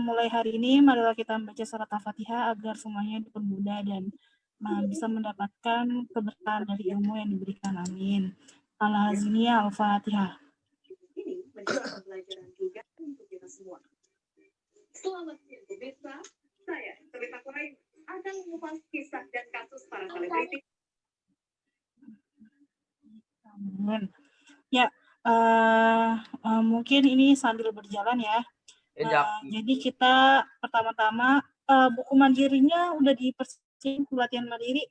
mulai hari ini, marilah kita membaca surat Al-Fatihah agar semuanya dipermudah dan bisa mendapatkan keberkahan dari ilmu yang diberikan. Amin. Al-Haziniya Al-Fatihah. Pembelajaran juga untuk kita semua. Selamat siang pemirsa, saya Tabita Qurain akan mengupas kisah dan kasus para selebriti. Amin. Ya, mungkin ini sambil berjalan ya. Jadi kita pertama-tama buku mandirinya udah dipersiapkan, buku latihan mandiri.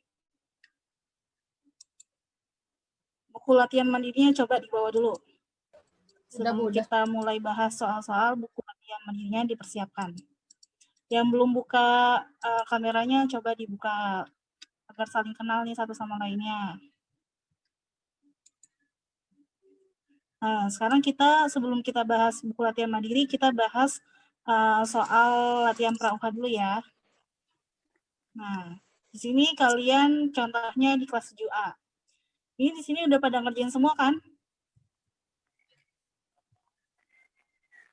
Buku latihan mandirinya coba dibawa dulu. Sebelum kita mulai bahas soal-soal, buku latihan mandirinya dipersiapkan. Yang belum buka kameranya coba dibuka agar saling kenal nih satu sama lainnya. Nah, sekarang sebelum kita bahas buku latihan mandiri, kita bahas soal latihan pramuka dulu ya. Nah, di sini kalian contohnya di kelas 7A. Ini di sini udah pada ngerjain semua kan?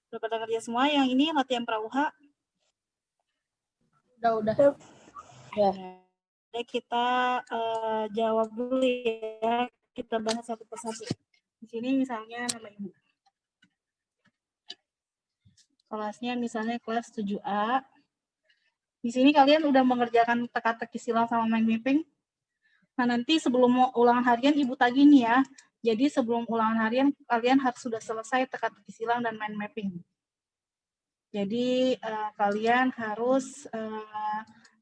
Udah pada ngerjain semua yang ini latihan pramuka? Udah. Ya. Jadi kita jawab dulu ya. Kita bahas satu persatu. Di sini misalnya nama ibu. Kelasnya misalnya kelas 7A. Di sini kalian udah mengerjakan teka-teki silang sama mind mapping. Nah, nanti sebelum ulangan harian ibu tagih nih ya. Jadi sebelum ulangan harian kalian harus sudah selesai teka-teki silang dan mind mapping. Jadi kalian harus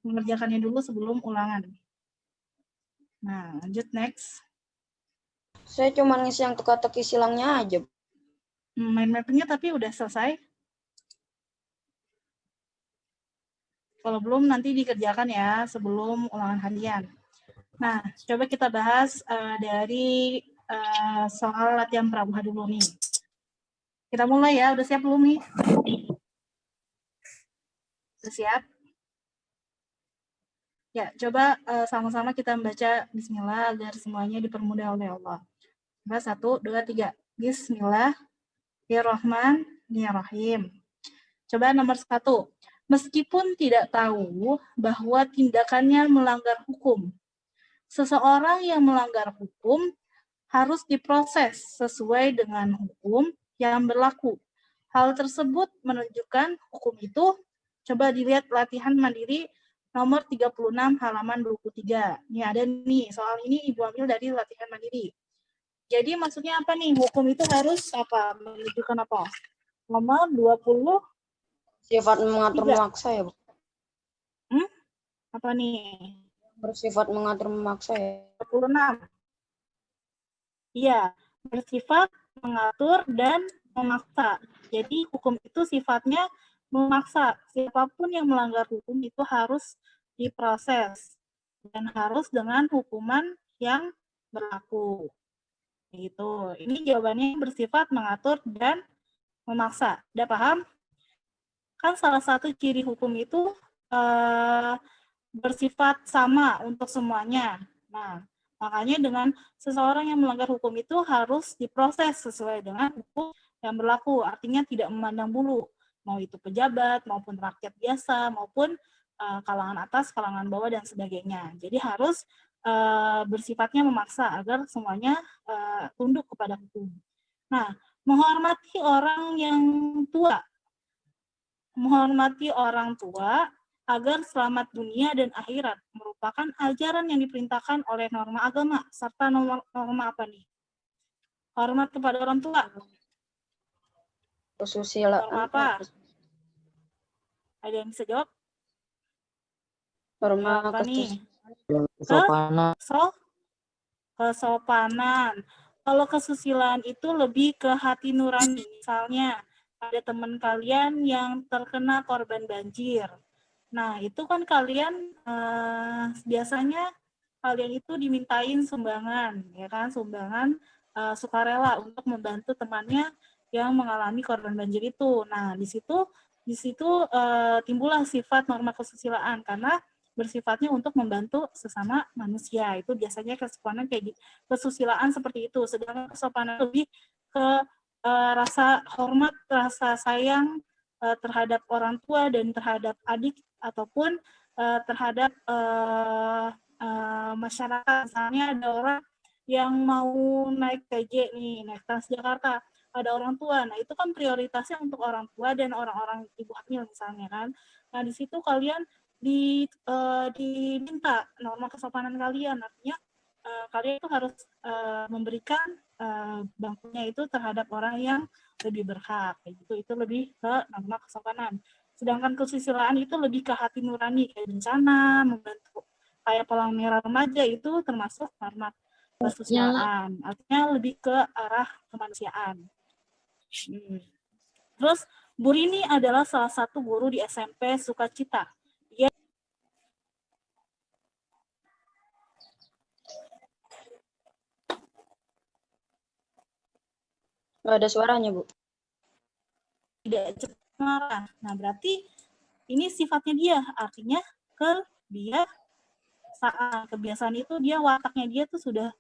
mengerjakannya dulu sebelum ulangan. Nah, lanjut next. Saya cuma ngisi yang teka-teki silangnya aja. Mind mappingnya tapi udah selesai. Kalau belum nanti dikerjakan ya sebelum ulangan harian. Nah, coba kita bahas dari soal latihan pramuka dulu nih. Kita mulai ya, udah siap belum nih? Udah siap? Ya, coba sama-sama kita membaca Bismillah agar semuanya dipermudah oleh Allah. Coba 1, 2, 3. Bismillahirrahmanirrahim. Coba nomor 1. Meskipun tidak tahu bahwa tindakannya melanggar hukum, seseorang yang melanggar hukum harus diproses sesuai dengan hukum yang berlaku. Hal tersebut menunjukkan hukum itu, coba dilihat latihan mandiri nomor 36 halaman 23. Ini ada nih, soal ini Ibu ambil dari latihan mandiri. Jadi maksudnya apa nih? Hukum itu harus apa? Menunjukkan apa? Nomor 20. Sifat mengatur memaksa ya, Bu? Apa nih? Bersifat mengatur memaksa ya. 26. Iya, bersifat mengatur dan memaksa. Jadi hukum itu sifatnya memaksa. Siapapun yang melanggar hukum itu harus diproses dan harus dengan hukuman yang berlaku. Gitu. Ini jawabannya bersifat mengatur dan memaksa. Udah paham? Kan salah satu ciri hukum itu bersifat sama untuk semuanya. Nah, makanya dengan seseorang yang melanggar hukum itu harus diproses sesuai dengan hukum yang berlaku. Artinya tidak memandang bulu, mau itu pejabat, maupun rakyat biasa, maupun kalangan atas, kalangan bawah, dan sebagainya. Jadi harus bersifatnya memaksa agar semuanya tunduk kepada hukum. Nah, menghormati orang yang tua. Menghormati orang tua agar selamat dunia dan akhirat merupakan ajaran yang diperintahkan oleh norma agama. Serta norma apa nih? Hormat kepada orang tua. Kesusilaan. Norma apa? Ada yang bisa jawab? Norma apa nih? kesopanan. Kesopanan. Kalau kesusilaan itu lebih ke hati nurani. Misalnya, ada teman kalian yang terkena korban banjir. Nah, itu kan kalian biasanya kalian itu dimintain sumbangan, ya kan? Sumbangan sukarela untuk membantu temannya yang mengalami korban banjir itu. Nah, di situ timbullah sifat norma kesusilaan karena bersifatnya untuk membantu sesama manusia. Itu biasanya kesopanan kayak gitu. Kesusilaan seperti itu. Sedangkan kesopanan lebih ke rasa hormat, rasa sayang terhadap orang tua dan terhadap adik ataupun terhadap masyarakat. Misalnya ada orang yang mau naik TJ nih, naik Transjakarta, ada orang tua. Nah, itu kan prioritasnya untuk orang tua dan orang-orang ibu hamil misalnya kan. Nah, di situ kalian diminta norma kesopanan kalian, artinya kalian itu harus memberikan bangkunya itu terhadap orang yang lebih berhak, gitu. Itu lebih ke norma kesopanan. Sedangkan kesusilaan itu lebih ke hati nurani, kayak bencana, membantu kayak palang merah remaja, itu termasuk norma kesusilaan. Artinya lebih ke arah kemanusiaan. Terus Bu Rini adalah salah satu guru di SMP Sukacita. Dia Nggak ada suaranya, Bu. tidak cepat marah. Nah, berarti ini sifatnya dia, artinya kebiasaan itu dia, wataknya dia tuh sudah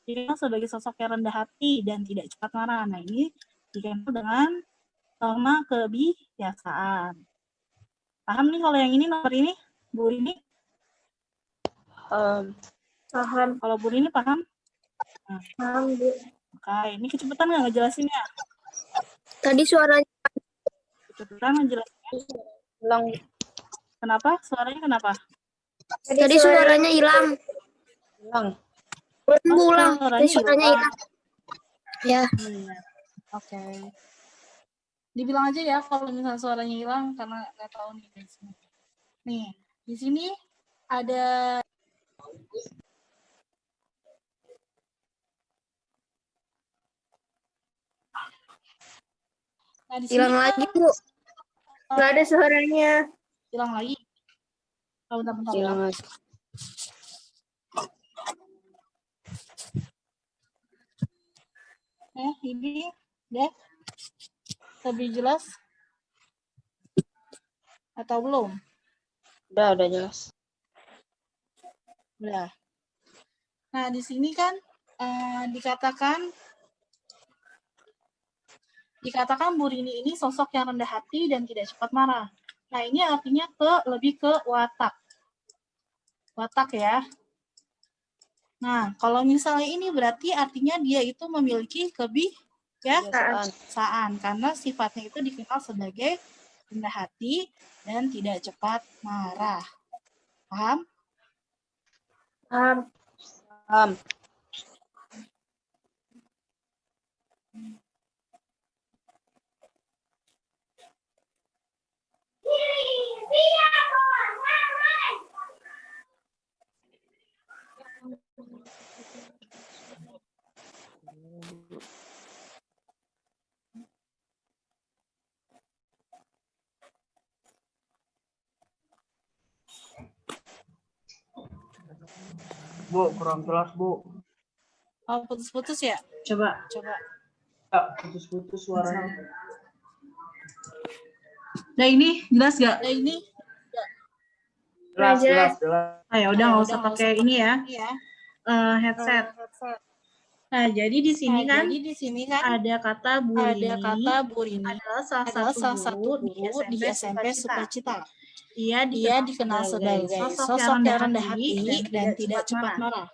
dikenal sebagai sosok yang rendah hati dan tidak cepat marah. Nah, ini dikenal dengan norma kebiasaan. Paham nih kalau yang ini, nomor ini, Bu Rini? Paham. Kalau Bu Rini paham? Nah. Paham, Bu. Oke, ini kecepatan nggak ngejelasinnya? Tadi suaranya Kecepatan ngejelasinnya? hilang. Kenapa? Suaranya kenapa? Tadi suaranya hilang. Hilang. Ulang. Tadi suaranya hilang. Ya. Oke. Dibilang aja ya kalau misalnya suaranya hilang karena nggak tahu nih guys. Nih, di sini ada Hilang lagi, Bu. Nggak ada suaranya. Hilang lagi. Oh, bentar. Hilang lagi. Ini deh lebih jelas atau belum? Udah jelas. Udah. Nah, di sini kan dikatakan Bu Rini ini sosok yang rendah hati dan tidak cepat marah. Nah, ini artinya lebih ke watak. Watak ya. Nah, kalau misalnya ini berarti artinya dia itu memiliki kebiasaan karena sifatnya itu dikenal sebagai rendah hati dan tidak cepat marah. Paham? Paham. Bu, kurang jelas, Bu. Oh, putus-putus ya? Coba. Putus-putus suaranya. Nah, ini jelas gak? Jelas. Ya udah nggak usah pakai ini ya. Headset. Nah, jadi di sini kan ada kata Bu Rini adalah salah satu guru di SMP Sukacita. Dia dikenal sebagai sosok yang rendah hati dan tidak cepat marah.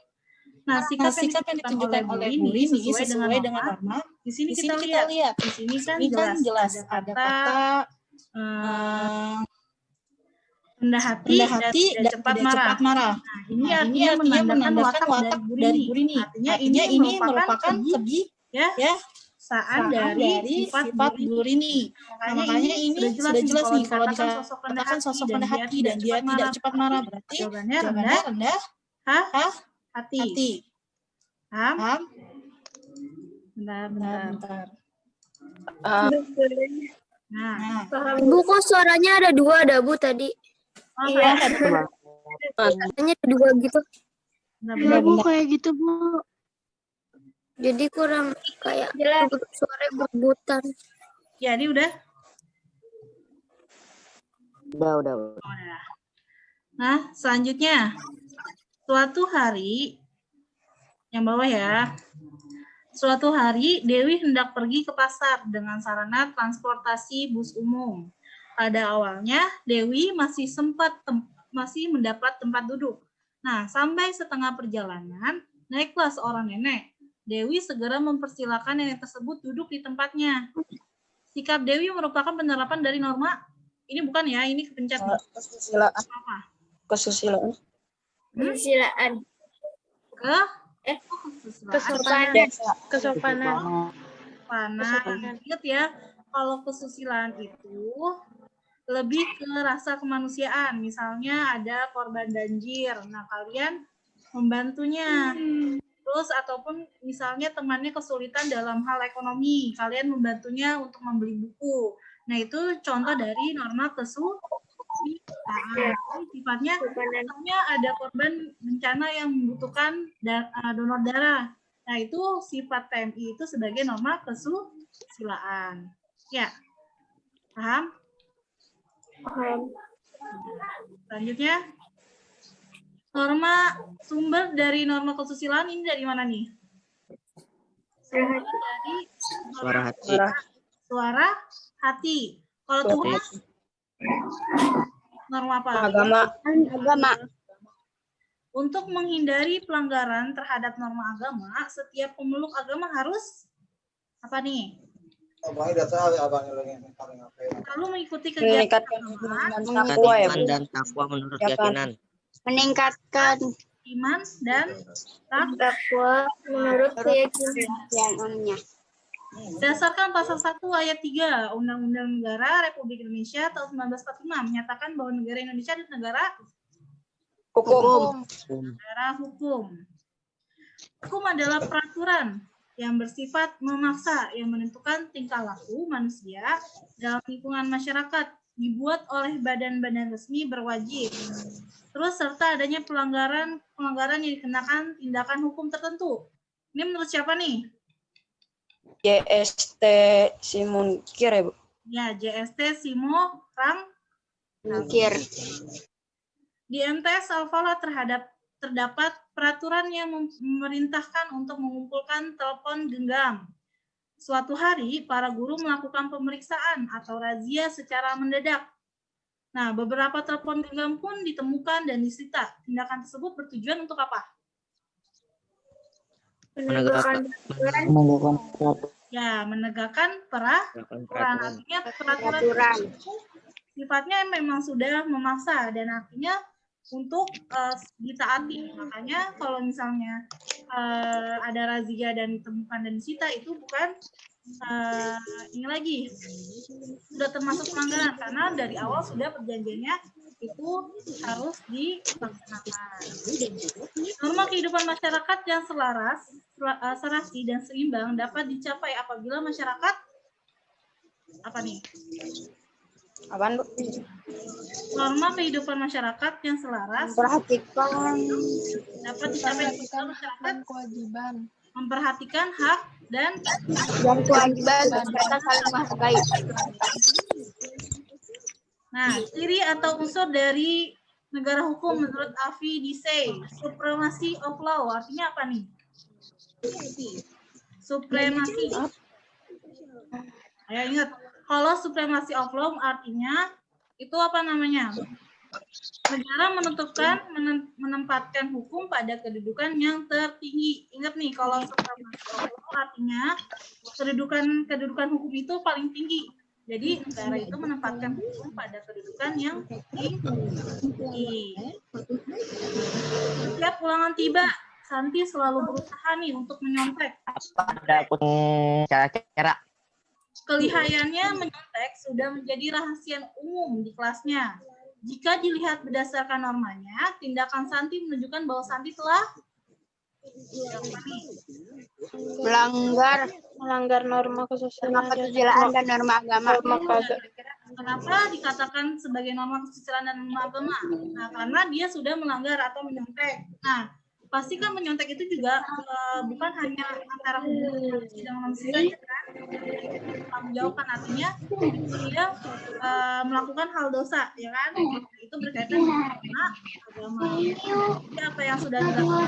Nah, sikap yang ditunjukkan oleh Bu Rini sesuai dengan norma. Di sini kita lihat. Di sini kan jelas ada kata rendah hati dan tidak cepat marah. Nah, ini artinya menandakan watak dari Bu Rini. Artinya ini merupakan kebiasaan dari sifat Bu Rini. Makanya ini sudah jelas nih kalau dikatakan sosok rendah hati dan dia tidak cepat marah, berarti jawabannya rendah hati. Paham? Bentar. Nah, Bu, kok suaranya ada dua, Bu, tadi? Iya. Katanya ada dua gitu. Bu, kayak gitu, Bu. Jadi kurang kayak suara berbutan. Ya, ini udah? Udah. Nah, selanjutnya. Suatu hari, yang bawah ya. Suatu hari, Dewi hendak pergi ke pasar dengan sarana transportasi bus umum. Pada awalnya, Dewi masih mendapat tempat duduk. Nah, sampai setengah perjalanan, naiklah seorang nenek. Dewi segera mempersilakan nenek tersebut duduk di tempatnya. Sikap Dewi merupakan penerapan dari norma. Ini bukan ya, ini kepencet nih. Kesusilaan. Apa? Kesusilaan. Kesusilaan. Kesopanan. Kesopanan. Kesopanan. Ingat ya, kalau kesusilaan itu lebih ke rasa kemanusiaan. Misalnya ada korban banjir, nah kalian membantunya. Terus ataupun misalnya temannya kesulitan dalam hal ekonomi, kalian membantunya untuk membeli buku. Nah itu contoh dari norma kesusilaan. Sifatnya misalnya ada korban bencana yang membutuhkan donor darah. Nah itu sifat TMI itu sebagai norma kesusilaan. Ya, paham? Paham. Selanjutnya, norma sumber dari norma kesusilaan ini dari mana nih? Dari Suara hati. suara hati. Kalau Tuhan, norma apa? Agama. Untuk menghindari pelanggaran terhadap norma agama, setiap pemeluk agama harus apa nih? Kalau mengikuti kegiatan agama, dan takwa menurut keyakinan. Meningkatkan iman dan takwa menurut keyakinannya. berdasarkan pasal 1 ayat 3 Undang-Undang Negara Republik Indonesia tahun 1945 menyatakan bahwa negara Indonesia adalah negara Hukum. negara hukum. Hukum adalah peraturan yang bersifat memaksa yang menentukan tingkah laku manusia dalam lingkungan masyarakat, dibuat oleh badan-badan resmi berwajib. Terus serta adanya pelanggaran yang dikenakan tindakan hukum tertentu. Ini menurut siapa nih? JST Simunkir ya, Bu? Ya, JST Simo Rang Mungkir. Di MTS Al-Falah terdapat peraturan yang memerintahkan untuk mengumpulkan telepon genggam. Suatu hari, para guru melakukan pemeriksaan atau razia secara mendadak. Nah, beberapa telepon genggam pun ditemukan dan disita. Tindakan tersebut bertujuan untuk apa? Menegakkan Ya, menegakkan peraturan. Artinya peraturan sifatnya memang sudah memaksa dan artinya untuk ditaati. Makanya kalau misalnya ada razia dan ditemukan dan disita itu bukan ini lagi sudah termasuk pelanggaran karena dari awal sudah perjanjiannya itu harus dilaksanakan. Norma kehidupan masyarakat yang serasi dan seimbang dapat dicapai apabila masyarakat apa nih? Apaan, Bu? Norma kehidupan masyarakat yang selaras Perhatikan dapat dicapai apabila masyarakat kewajiban memperhatikan hak dan kewajiban serta saling menghargai. Nah, ciri atau unsur dari negara hukum menurut Avi Disey, supremacy of law artinya apa nih? Supremasi. Ayo ingat, kalau supremacy of law artinya itu apa namanya? Negara menempatkan hukum pada kedudukan yang tertinggi. Ingat nih, kalau supremacy of law artinya kedudukan hukum itu paling tinggi. Jadi negara itu menempatkan hukum pada kedudukan yang tinggi. Setiap ulangan tiba, Santi selalu berusaha nih untuk menyontek. Ada cara-cara. Kelihayannya menyontek sudah menjadi rahasia umum di kelasnya. Jika dilihat berdasarkan normanya, tindakan Santi menunjukkan bahwa Santi telah melanggar norma kesusilaan dan norma agama. Kenapa dikatakan sebagai norma kesusilaan dan norma agama? Nah, karena dia sudah melanggar atau menyontek. Nah, pasti kan menyontek itu juga bukan hanya antara hubungan manusia dengan manusia saja kan. Tanggung jawab kan artinya dia melakukan hal dosa, ya kan? Itu berkaitan dengan agama. Jadi apa yang sudah dilakukan,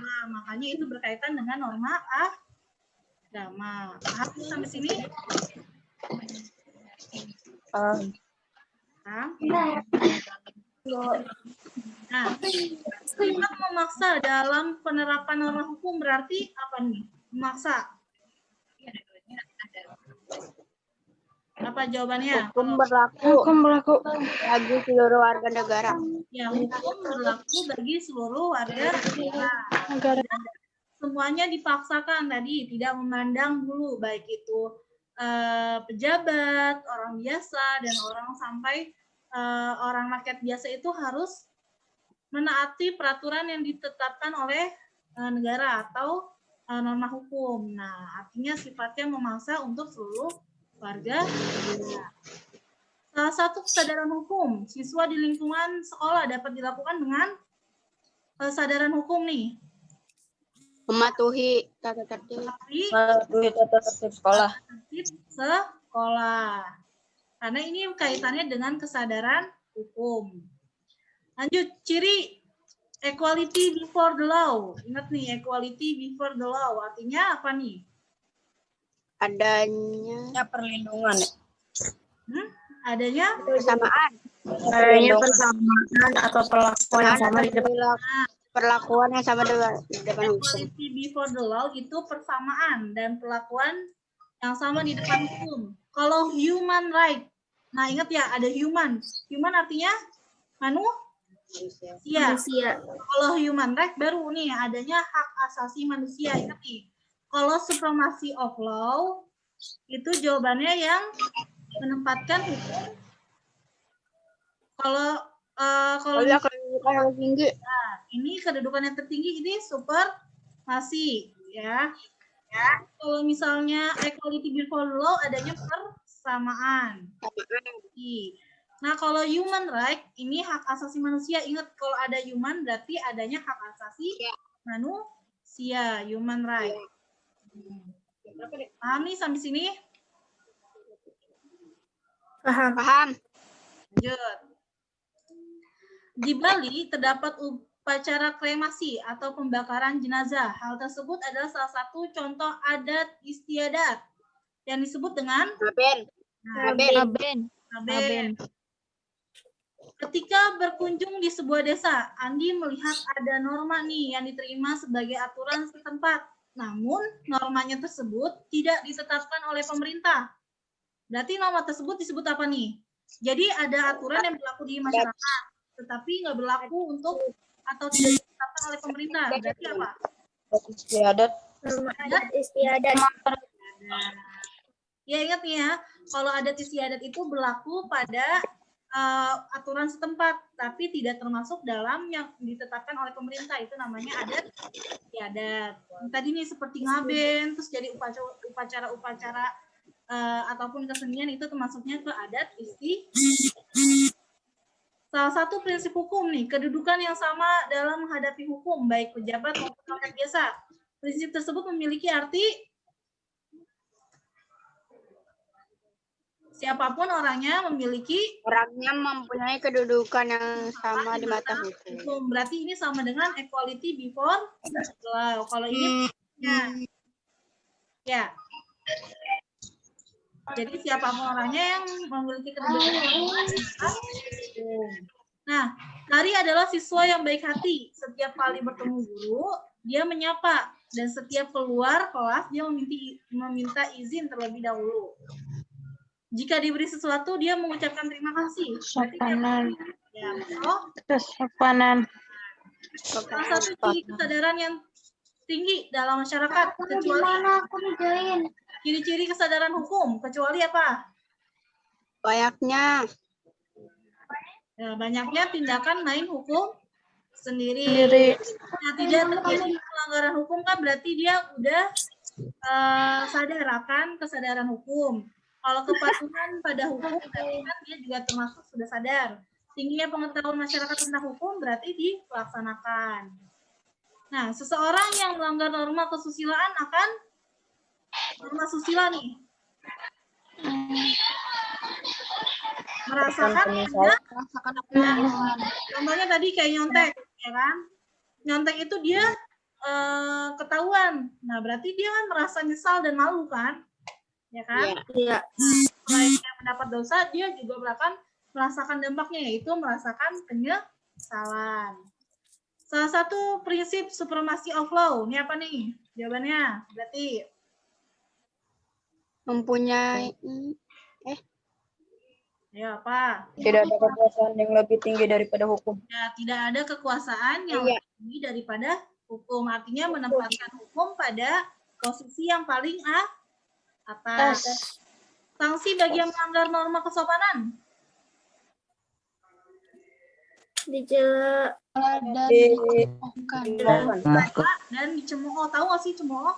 nah, makanya itu berkaitan dengan norma agama. Paham sampai sini? Paham? Nah, sifat memaksa dalam penerapan norma hukum berarti apa nih? Memaksa. Apa jawabannya? Hukum berlaku bagi seluruh warga negara. Ya, hukum berlaku bagi seluruh warga negara. Semuanya dipaksakan tadi, tidak memandang dulu, baik itu pejabat, orang biasa, dan orang sampai orang rakyat biasa itu harus menaati peraturan yang ditetapkan oleh negara atau norma hukum. Nah, artinya sifatnya memaksa untuk seluruh warga. Salah satu kesadaran hukum siswa di lingkungan sekolah dapat dilakukan dengan kesadaran hukum nih. Mematuhi tata tertib sekolah. Sekolah. Karena ini kaitannya dengan kesadaran hukum. Lanjut, ciri equality before the law. Ingat nih, equality before the law. Artinya apa nih? adanya Perlindungan. Adanya persamaan. Adanya persamaan atau perlakuan yang sama di depan perlakuan yang sama di depan hukum. equality before the law itu persamaan dan perlakuan yang sama di depan hukum. Kalau human right, nah ingat ya ada human. Human artinya manusia. Kalau human right baru nih adanya hak asasi manusia. Ingat nih. Kalau supremacy of law itu jawabannya yang menempatkan hukum. Kalau kedudukan yang tinggi. nah, ini kedudukan yang tertinggi ini supremasi ya. Kalau misalnya equality before the law adanya persamaan. Nah, kalau human right ini hak asasi manusia. Ingat kalau ada human berarti adanya hak asasi manusia, human right. Paham nih sampai sini? Paham. Lanjut. Di Bali terdapat upacara kremasi atau pembakaran jenazah. Hal tersebut adalah salah satu contoh adat istiadat yang disebut dengan Ngaben. Ngaben. Ketika berkunjung di sebuah desa, Andi melihat ada norma nih yang diterima sebagai aturan setempat. Namun, normanya tersebut tidak ditetapkan oleh pemerintah. Berarti norma tersebut disebut apa nih? Jadi ada aturan yang berlaku di masyarakat, tetapi nggak berlaku untuk atau tidak ditetapkan oleh pemerintah. Berarti apa? Adat istiadat. Ya ingat nih ya, kalau adat istiadat itu berlaku pada aturan setempat, tapi tidak termasuk dalam yang ditetapkan oleh pemerintah. Itu namanya adat istiadat. Tadi nih seperti ngaben, terus jadi upacara-upacara ataupun kesenian itu termasuknya ke adat istiadat. Salah satu prinsip hukum nih, kedudukan yang sama dalam menghadapi hukum, baik pejabat maupun rakyat biasa. Prinsip tersebut memiliki arti siapapun orangnya mempunyai kedudukan yang sama di mata hukum. Berarti ini sama dengan equality before law. Kalau ini ya. Jadi siapapun orangnya yang memiliki kedudukan yang sama di mata hukum. Nah, Tari adalah siswa yang baik hati. Setiap kali bertemu guru, dia menyapa, dan setiap keluar kelas dia meminta izin terlebih dahulu. Jika diberi sesuatu, dia mengucapkan terima kasih. Sopanan. Sopanan. Salah satu ciri kesadaran yang tinggi dalam masyarakat, kecuali ciri-ciri kesadaran hukum, kecuali apa? Banyaknya tindakan main hukum sendiri. Nah, tidak terjadi pelanggaran hukum kan berarti dia udah sadar akan kesadaran hukum. Kalau kepatuhan pada hukum berarti kan dia juga termasuk sudah sadar. tingginya pengetahuan masyarakat tentang hukum berarti dilaksanakan. Nah, seseorang yang melanggar norma kesusilaan akan norma susila nih. Merasakan contohnya tadi kayak nyontek, ya kan? Nyontek itu dia ketahuan. Nah, berarti dia kan merasa nyesal dan malu kan? Ya kan? Iya. Selain dia mendapat dosa, dia juga akan merasakan dampaknya, yaitu merasakan penyesalan. Salah satu prinsip supremacy of law, ini apa nih? Jawabannya berarti Mempunyai ya apa? Tidak ada kekuasaan yang lebih tinggi daripada hukum. Ya, tidak ada kekuasaan yang lebih tinggi daripada hukum. Artinya menempatkan hukum pada posisi yang paling atas. Sanksi bagi yang melanggar norma kesopanan. dijela Dan dicemooh. Tahu nggak sih cemooh?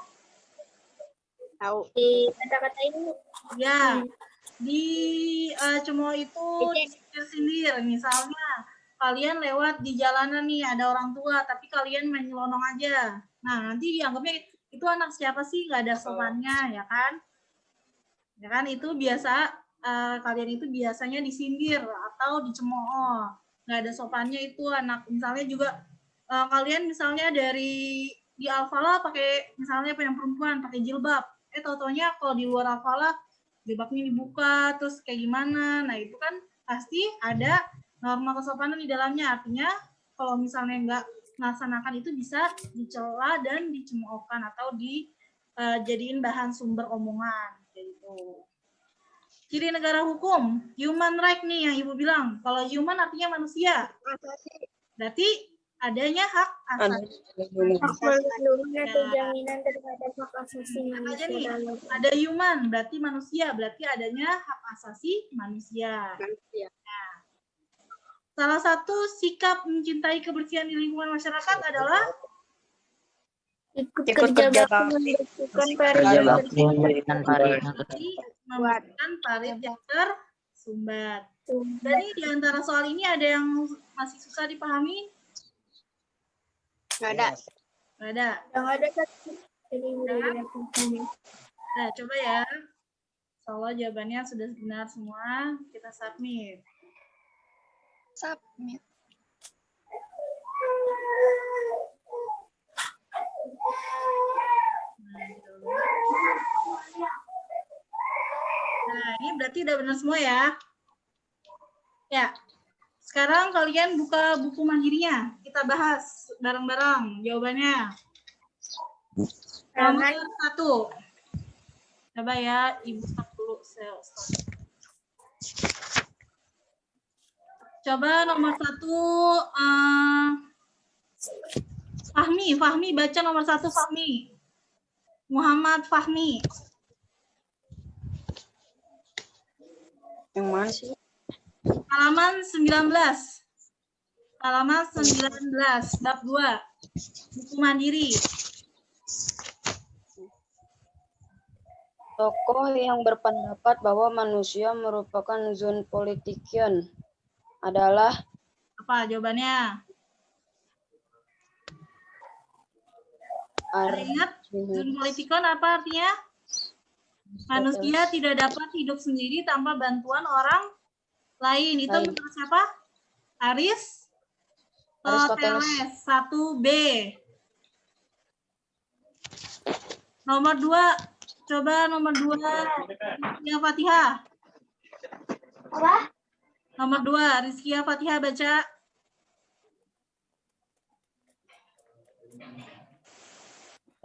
tahu di kata-katain Ya, di cemooh itu disindir-sindir. Misalnya kalian lewat di jalanan nih, ada orang tua, tapi kalian main nyelonong aja. Nah, nanti dianggapnya itu anak siapa sih, nggak ada sopannya, ya kan? Ya kan, itu biasa, kalian itu biasanya disindir atau dicemooh. Nggak ada sopannya itu anak. Misalnya juga kalian misalnya dari di Alfala pakai misalnya yang perempuan pakai jilbab. Tau-taunya kalau di luar Alfala jilbabnya dibuka, terus kayak gimana. Nah, itu kan pasti ada norma kesopanan di dalamnya. Artinya kalau misalnya nggak melaksanakan itu bisa dicela dan dicemoohkan atau dijadiin bahan sumber omongan. Gitu. Ciri negara hukum, human right nih yang Ibu bilang. Kalau human artinya manusia. Berarti adanya hak asasi. melindungi atau jaminan terhadap hak asasi Aja nih, manusia. ada human berarti manusia, berarti adanya hak asasi manusia. Nah, salah satu sikap mencintai kebersihan di lingkungan masyarakat adalah Ikut Ikut kerja kerja bakti Kerja bakti memberikan membuatkan parit yang tersumbat. Jadi di antara soal ini ada yang masih susah dipahami? nggak ada Nggak ada. yang ada kan jadi Nah, coba ya. Insya jawabannya sudah benar semua. Kita submit. Nah, ini berarti udah benar semua ya. Ya. Sekarang kalian buka buku mandirinya. Kita bahas bareng-bareng jawabannya. Nomor 1. Coba ya, Ibu stop dulu. Stop. Coba nomor 1. Fahmi baca nomor 1 Fahmi. Muhammad Fahmi. Yang mana sih? Halaman 19. Halaman 19, bab 2. Buku mandiri. Tokoh yang berpendapat bahwa manusia merupakan zon politikon adalah Apa jawabannya? Ingat, zon politikon apa artinya? Manusia tidak dapat hidup sendiri tanpa bantuan orang lain. Itu menurut siapa? Aristoteles. 1B. Nomor 2. Coba nomor 2. Rizkia Fatihah. apa Nomor 2. Rizkia Fatihah baca.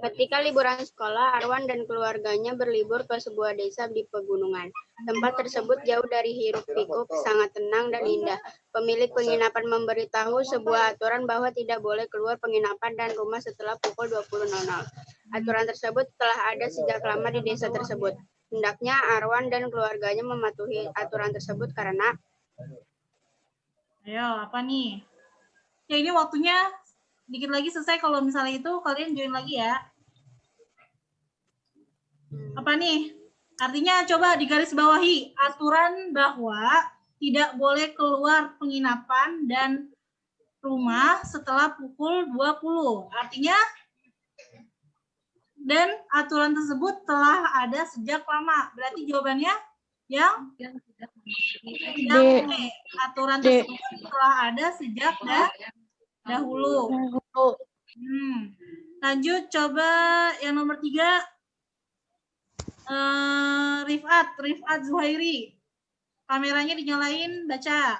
Ketika liburan sekolah, Arwan dan keluarganya berlibur ke sebuah desa di pegunungan. Tempat tersebut jauh dari hiruk-pikuk, sangat tenang dan indah. Pemilik penginapan memberitahu sebuah aturan bahwa tidak boleh keluar penginapan dan rumah setelah pukul 20.00. Aturan tersebut telah ada sejak lama di desa tersebut. Hendaknya Arwan dan keluarganya mematuhi aturan tersebut karena Ayo, apa nih? Ya, ini waktunya dikit lagi selesai. Kalau misalnya itu, kalian join lagi ya. Apa nih? Artinya coba digaris bawahi aturan bahwa tidak boleh keluar penginapan dan rumah setelah pukul 20. Artinya, dan aturan tersebut telah ada sejak lama. Berarti jawabannya yang D. Aturan tersebut telah ada sejak dahulu. Lanjut, coba yang nomor 3. Rifat Zuhairi. Kameranya dinyalain, baca.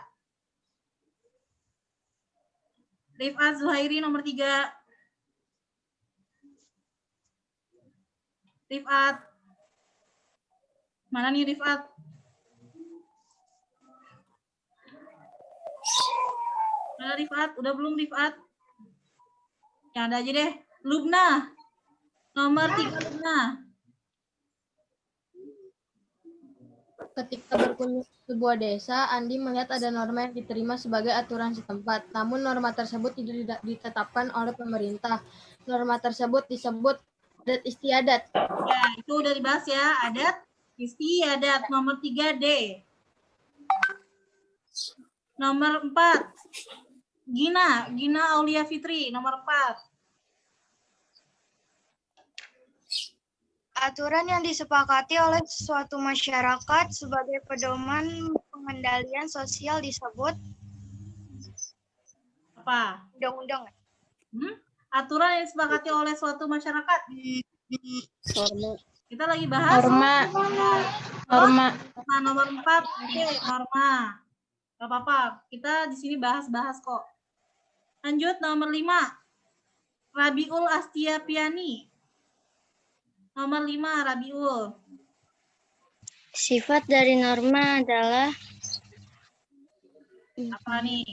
Rifat Zuhairi nomor 3. Rifat. Mana nih Rifat? Mana Rifat? Udah belum Rifat? Yang ada aja deh. Lubna. Nomor 3 Lubna. Ketika berkunjung ke sebuah desa, Andi melihat ada norma yang diterima sebagai aturan setempat. Namun norma tersebut tidak ditetapkan oleh pemerintah. Norma tersebut disebut adat istiadat. Ya, itu udah dibahas ya. Adat istiadat. Nomor 3 D. Nomor 4. Gina Aulia Fitri. Nomor 4. Aturan yang disepakati oleh suatu masyarakat sebagai pedoman pengendalian sosial disebut Apa? undang-undang. Aturan yang disepakati oleh suatu masyarakat. Norma. Kita lagi bahas Norma. Nah, nomor 4 norma. Gak apa-apa, kita di sini bahas kok. Lanjut nomor 5. Rabiul Astiapiani. Nomor 5 Rabiul. Sifat dari norma adalah Apa nih?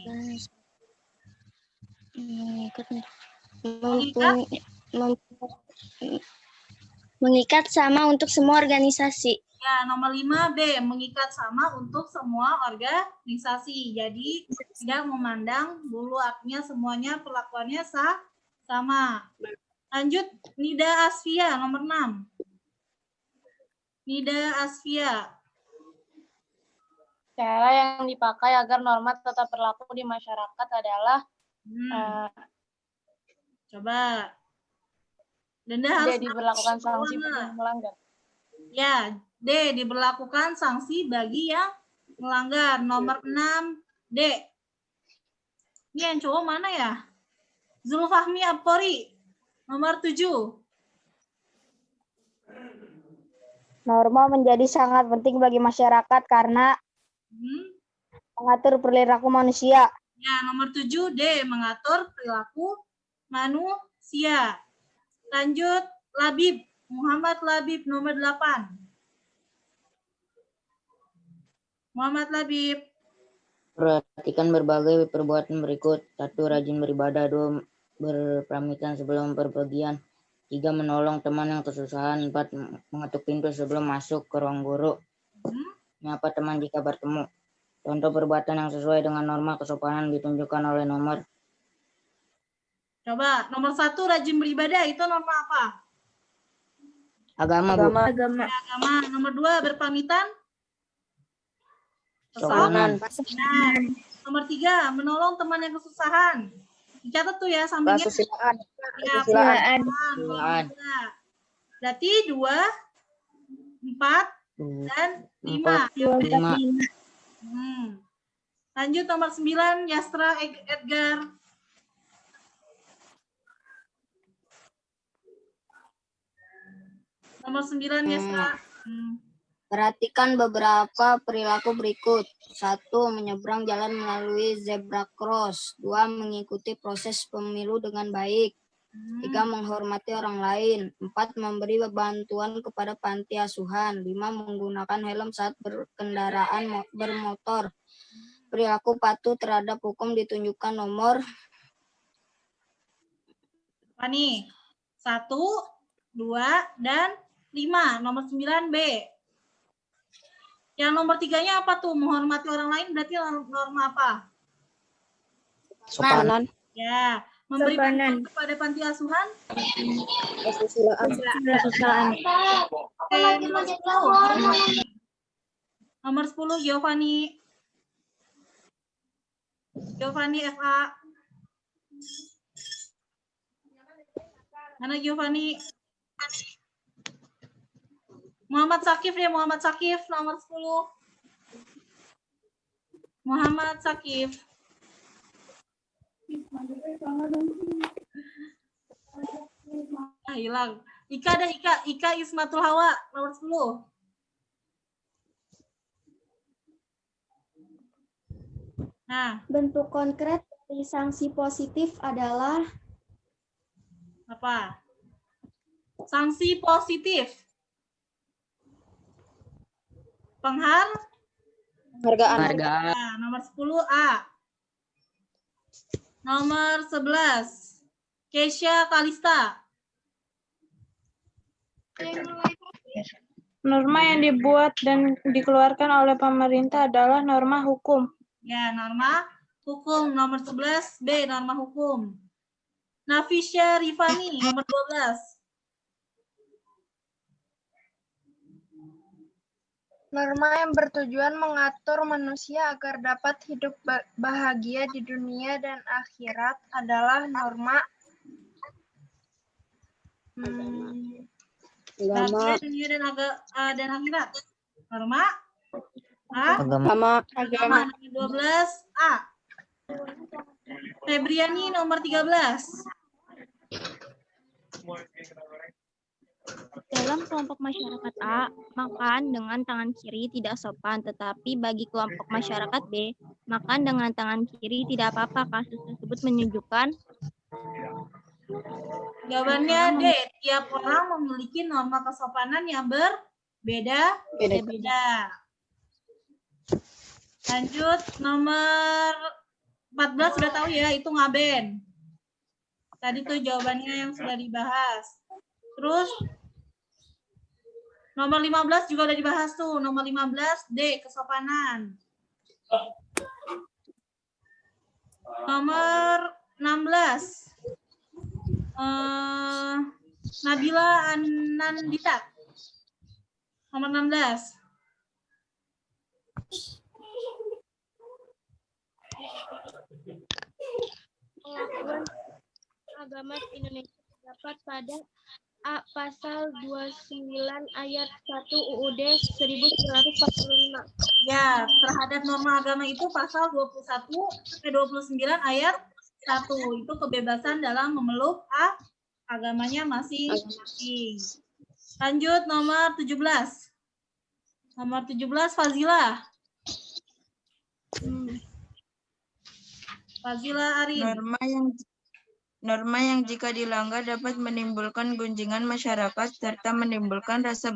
mengikat sama untuk semua organisasi. Ya, nomor 5 B, mengikat sama untuk semua organisasi. Jadi, tidak memandang bulu, artinya semuanya perlakuannya sama. Lanjut, Nida Asfia, nomor 6. Nida Asfia. Cara yang dipakai agar norma tetap berlaku di masyarakat adalah Coba. Denda harus diberlakukan sanksi bagi yang melanggar. Ya, D, diberlakukan sanksi bagi yang melanggar. Nomor 6 D. Ini yang cowok mana ya? Zulfahmi Apori. Nomor 7. Norma menjadi sangat penting bagi masyarakat karena mengatur perilaku manusia. Ya, nomor 7 D, mengatur perilaku manusia. Lanjut, Labib. Muhammad Labib, nomor 8. Muhammad Labib. Perhatikan berbagai perbuatan berikut. 1. Rajin beribadah. 2. Berpamitan sebelum berpergian. 3. Menolong teman yang kesusahan. 4. Mengetuk pintu sebelum masuk ke ruang guru. Menyapa teman jika bertemu. Contoh perbuatan yang sesuai dengan norma kesopanan ditunjukkan oleh nomor. Coba, nomor 1 rajin beribadah, itu norma apa? Agama, Bu. Agama. Nomor 2 berpamitan. Sopanan. Nomor 3 menolong teman yang kesusahan. Dicatat tuh ya sampingnya. Kesusilaan. Ya, Kesusilaan. Berarti 2, 4, dan 5. 5. Lanjut nomor 9 Yastra Edgar. Nomor 9 Yastra. Perhatikan beberapa perilaku berikut. 1. Menyeberang jalan melalui zebra cross. 2. Mengikuti proses pemilu dengan baik. 3. Menghormati orang lain. 4. Memberi bantuan kepada panti asuhan. 5. Menggunakan helm saat berkendaraan bermotor. Perilaku patuh terhadap hukum ditunjukkan nomor. Apa nih? 1, 2, dan 5. Nomor 9 B. Yang nomor 3-nya apa tuh? Menghormati orang lain berarti norma apa? Sopanan. Ya. Memberi bantuan kepada panti asuhan? Kesusilaan. Nomor 10 Giovanni. Giovanni FA. Mana Giovanni? Muhammad Sakif deh, Muhammad Sakif nomor 10. Muhammad Sakif. Hilang. Ika ada Ika Ismatul Hawa nomor 10. Nah, bentuk konkret dari sanksi positif adalah apa? Sanksi positif. Penghargaan. Nah, nomor 10 A. Nomor 11 Keisha Kalista. Norma yang dibuat dan dikeluarkan oleh pemerintah adalah norma hukum. Ya, norma hukum. Nomor 11 B, norma hukum. Nafisya Rifani, nomor 12. Norma yang bertujuan mengatur manusia agar dapat hidup bahagia di dunia dan akhirat adalah norma dunia dan akhirat. Norma Agama. 12 A. Febriani nomor 13. Dalam kelompok masyarakat A, makan dengan tangan kiri tidak sopan, tetapi bagi kelompok masyarakat B, makan dengan tangan kiri tidak apa-apa. Kasus tersebut menunjukkan Jawabannya D. Tiap orang memiliki norma kesopanan yang berbeda-beda. Lanjut, nomor 14 sudah tahu ya, itu ngaben. Tadi tuh jawabannya yang sudah dibahas. Terus, nomor 15 juga udah dibahas tuh. Nomor 15 D, kesopanan. Nomor 16. Nabila Anandita. Nomor 16. pengakuan agama Indonesia terdapat pada A. Pasal 29 ayat 1 UUD 1945. Ya, terhadap norma agama itu pasal 29 ayat 1. Itu kebebasan dalam memeluk agamanya masing-masing. Lanjut nomor 17. Nomor 17 Fazila. Fazila Arin. Norma yang jika dilanggar dapat menimbulkan gunjingan masyarakat serta menimbulkan rasa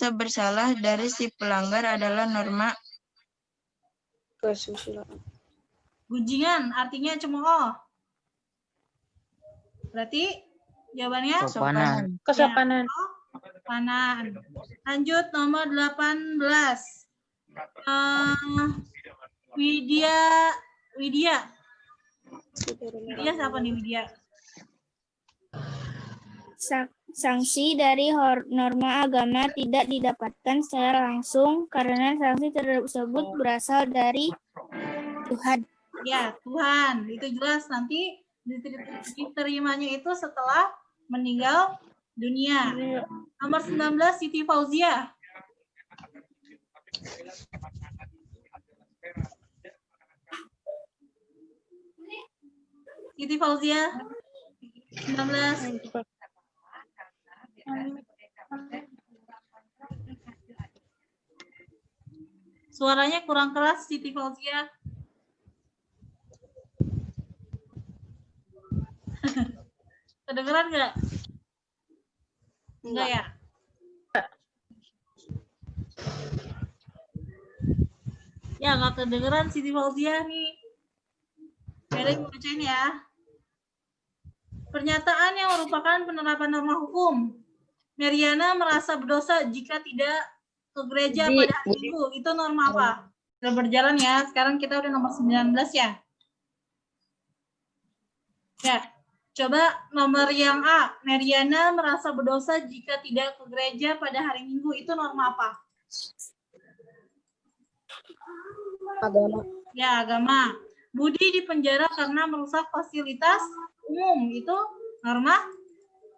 bersalah dari si pelanggar adalah norma kesusilaan. Gunjingan artinya cemooh. Berarti jawabannya Kesopanan. Kesopanan. Kesopanan. Lanjut nomor 18. Widya siapa nih Widya? Sanksi dari norma agama tidak didapatkan secara langsung karena sanksi tersebut berasal dari Tuhan. Ya, Tuhan. Itu jelas nanti diterimanya itu setelah meninggal dunia. Nomor 19 Siti Fauzia. Siti Fauzia 19. Suaranya kurang keras Siti Fauzia. Kedengeran nggak? Enggak ya? Ya nggak kedengeran Siti Fauzia nih. Jadi bacain ya. Pernyataan yang merupakan penerapan norma hukum. Meriana merasa berdosa jika tidak ke gereja pada hari Minggu. Itu norma apa? Sudah berjalan ya. Sekarang kita udah nomor 19 ya. Ya, coba nomor yang A. Meriana merasa berdosa jika tidak ke gereja pada hari Minggu. Itu norma apa? Agama. Ya, agama. Budi dipenjara karena merusak fasilitas umum. Itu norma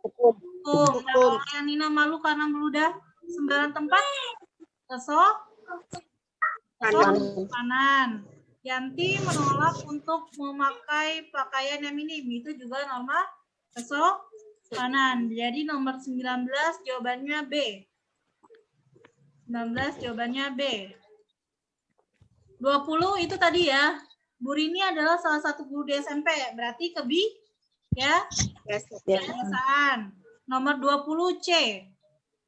Hukum. hukum. Kalau yang Nina malu karena meludah sembarang tempat, kesopanan. Yanti menolak untuk memakai pakaian yang minim. Itu juga norma kesopanan. Jadi nomor 19 jawabannya B. 19 jawabannya B. 20 itu tadi ya. Bu Rini adalah salah satu guru di SMP. Berarti ya. Kebiasaan. Nomor 20 C.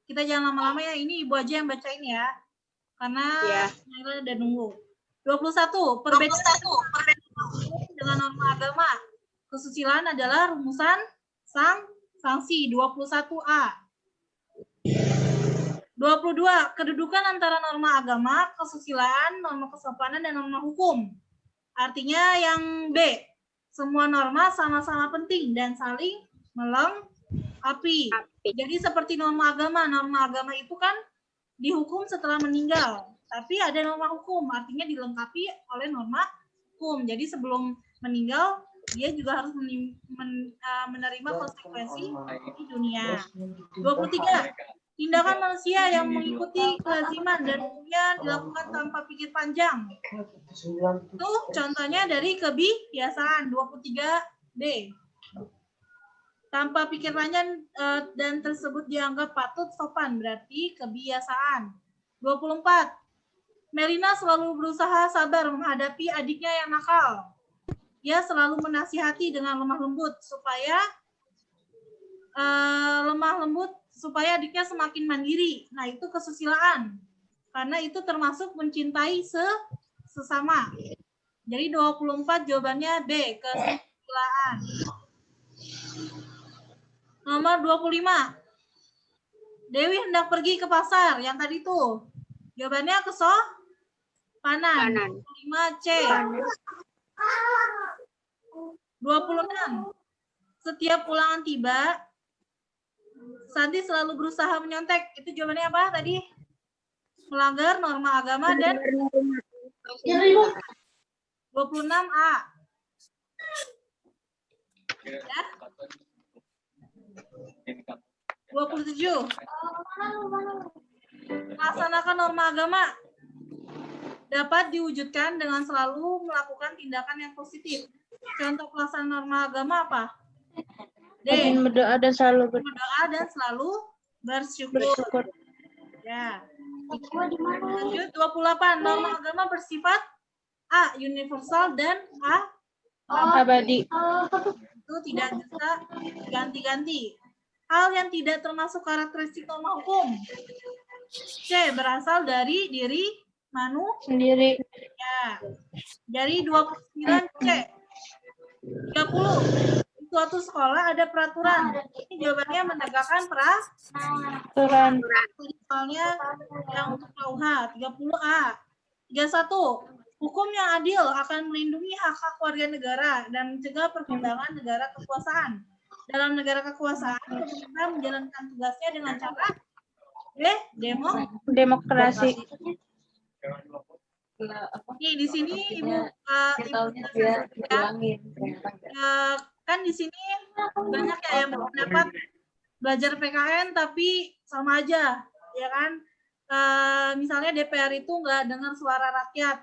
Kita jangan lama-lama ya. Ini Ibu aja yang bacain ya. Karena Naila udah nunggu. 21. Perbedaan dengan norma agama. Kesusilaan adalah rumusan sanksi. 21A. 22. Kedudukan antara norma agama, kesusilaan, norma kesopanan, dan norma hukum. Artinya yang B. Semua norma sama-sama penting dan saling melengkapi. Jadi seperti norma agama itu kan dihukum setelah meninggal. Tapi ada norma hukum, artinya dilengkapi oleh norma hukum. Jadi sebelum meninggal, dia juga harus menerima konsekuensi di dunia. 23. Tindakan manusia yang mengikuti kelaziman dan umumnya dilakukan tanpa pikir panjang. Itu contohnya dari kebiasaan 23D. Tanpa pikir panjang dan tersebut dianggap patut sopan, berarti kebiasaan. 24. Melina selalu berusaha sabar menghadapi adiknya yang nakal. Dia selalu menasihati dengan lemah lembut supaya adiknya semakin mandiri. Nah, itu kesusilaan. Karena itu termasuk mencintai sesama. Jadi 24 jawabannya B, kesusilaan. Nomor 25. Dewi hendak pergi ke pasar. Yang tadi tuh. Jawabannya kesopanan. 25C. 26. Setiap ulangan tiba, Santi selalu berusaha menyontek. Itu jawabannya apa tadi? Melanggar norma agama dan 26A. Ya? 27. Melaksanakan norma agama dapat diwujudkan dengan selalu melakukan tindakan yang positif. Contoh pelaksanaan norma agama apa? D. Berdoa dan selalu bersyukur. Ya. Lanjut 28. Norma agama bersifat A. Universal dan A. abadi. Itu tidak bisa ganti-ganti. Hal yang tidak termasuk karakteristik norma hukum. C. Berasal dari diri sendiri. Ya. Jadi 29C. 30. Di suatu sekolah ada peraturan. Ini jawabannya menegakkan peraturan. Misalnya yang untuk KUH 30A. 31. Hukum yang adil akan melindungi hak-hak warga negara dan mencegah perkembangan negara kekuasaan. Dalam negara kekuasaan, pemerintah menjalankan tugasnya dengan cara demokrasi. Nih di sini Ibu kan di sini banyak ya yang berpendapat belajar PKN tapi sama aja, ya kan? Misalnya DPR itu nggak dengar suara rakyat,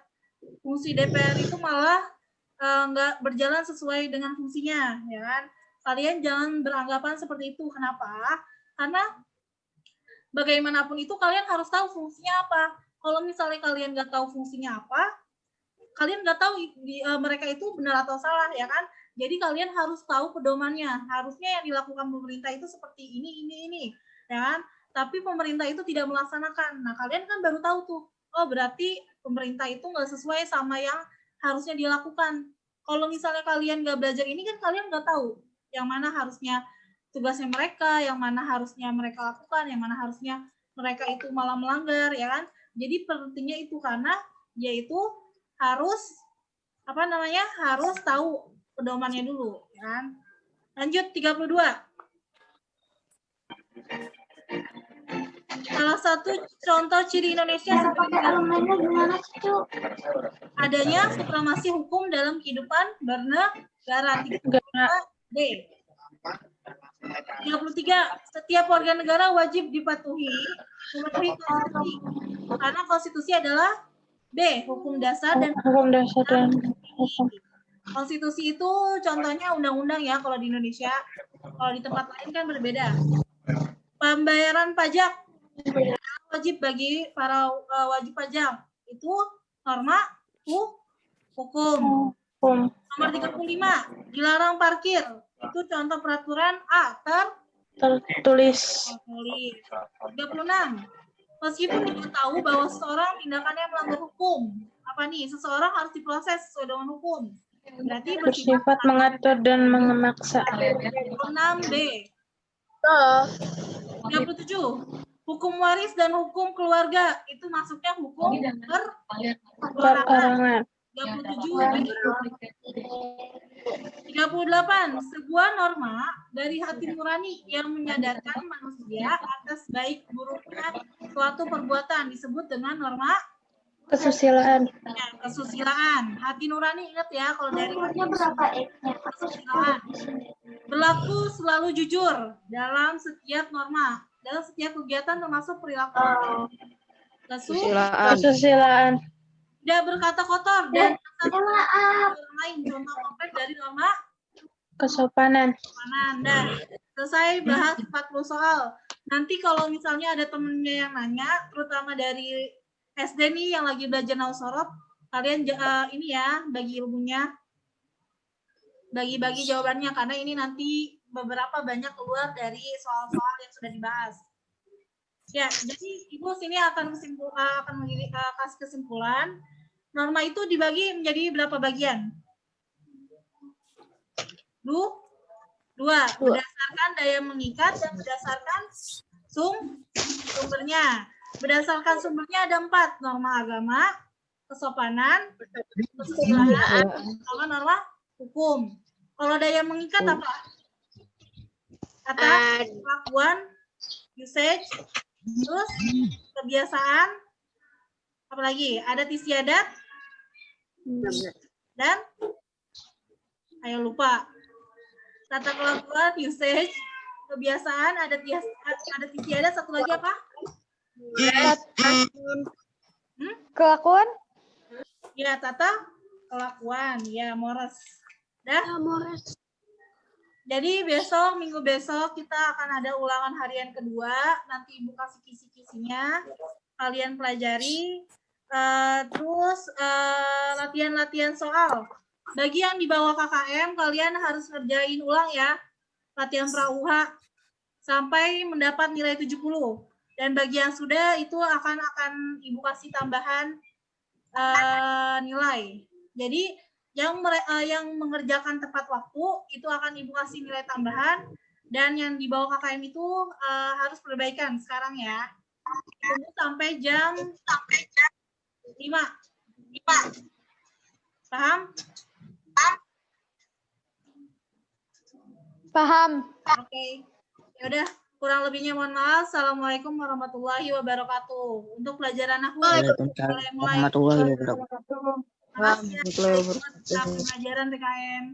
fungsi DPR itu malah nggak berjalan sesuai dengan fungsinya, ya kan? Kalian jangan beranggapan seperti itu. Kenapa? Karena bagaimanapun itu kalian harus tahu fungsinya apa. Kalau misalnya kalian nggak tahu fungsinya apa, kalian nggak tahu mereka itu benar atau salah, ya kan? Jadi kalian harus tahu pedomannya. Harusnya yang dilakukan pemerintah itu seperti ini, ya kan? Tapi pemerintah itu tidak melaksanakan. Nah, kalian kan baru tahu tuh, oh berarti pemerintah itu nggak sesuai sama yang harusnya dilakukan. Kalau misalnya kalian nggak belajar ini kan kalian nggak tahu yang mana harusnya tugasnya mereka, yang mana harusnya mereka lakukan, yang mana harusnya mereka itu malah melanggar, ya kan? Jadi pentingnya itu karena dia itu harus harus tahu pedomannya dulu, ya kan? Lanjut 32. Salah satu contoh ciri Indonesia sebagai adanya supremasi hukum dalam kehidupan bernegara. 3 D. 33. Setiap warga negara wajib memenuhi konstitusi. Karena konstitusi adalah B. Hukum dasar dan Hukum dasar dan hukum. konstitusi itu contohnya undang-undang ya kalau di Indonesia. Kalau di tempat lain kan berbeda. Pembayaran pajak wajib bagi para wajib pajak. Itu norma hukum. Nomor 35. Dilarang parkir. Itu contoh peraturan A tertulis. 36. Meskipun kita tahu bahwa seseorang tindakannya melanggar hukum, apa nih? Seseorang harus diproses sesuai dengan hukum. Berarti Bersifat mengatur dan memaksa. 6B. 37. Hukum waris dan hukum keluarga itu masuknya hukum perorangan. 38. Sebuah norma dari hati nurani yang menyadarkan manusia atas baik buruknya suatu perbuatan disebut dengan norma Kesusilaan. Ya, kesusilaan. Hati nurani ingat ya kalau dari kesusilaan. Berlaku selalu jujur dalam setiap norma, dalam setiap kegiatan termasuk perilaku. Kesusilaan. Tidak berkata kotor dan orang lain. Contoh konkret dari norma Kesopanan. Dan selesai bahas 40 soal. Nanti kalau misalnya ada temennya yang nanya, terutama dari SD nih yang lagi belajar Nausorof, kalian ini ya bagi ilmunya, bagi-bagi jawabannya karena ini nanti beberapa banyak keluar dari soal-soal yang sudah dibahas. Ya, jadi Ibu sini akan kasih kesimpulan. Norma itu dibagi menjadi berapa bagian? Dua. Berdasarkan daya mengikat dan berdasarkan sumbernya. Berdasarkan sumbernya ada 4. Norma agama, kesopanan, kesusilaan, sama norma hukum. Kalau daya mengikat apa? Kata, kelakuan, usage, terus kebiasaan, apalagi adat istiadat, dan ayo lupa. Tata kelakuan, usage, kebiasaan, adat istiadat, satu lagi apa? Kelakuan? Ya, tata kelakuan. Ya, mores. Dah? Ya, mores. Jadi besok, minggu besok kita akan ada ulangan harian kedua. Nanti Ibu kasih kisi-kisinya. Kalian pelajari. Terus latihan-latihan soal. Bagi yang di bawah KKM, kalian harus ngerjain ulang ya. Latihan pra-UH. Sampai mendapat nilai 70. Dan bagi yang sudah, itu akan Ibu kasih tambahan nilai. Jadi, yang mengerjakan tepat waktu itu akan Ibu kasih nilai tambahan, dan yang di bawah KKM itu harus perbaikan sekarang ya. Tunggu sampai jam 5. Paham? Paham. Oke. Ya udah, kurang lebihnya mohon maaf. Assalamualaikum warahmatullahi wabarakatuh. Untuk pelajaran aku Waalaikumsalam warahmatullahi wabarakatuh. Makasih ya, pelajaran PKM.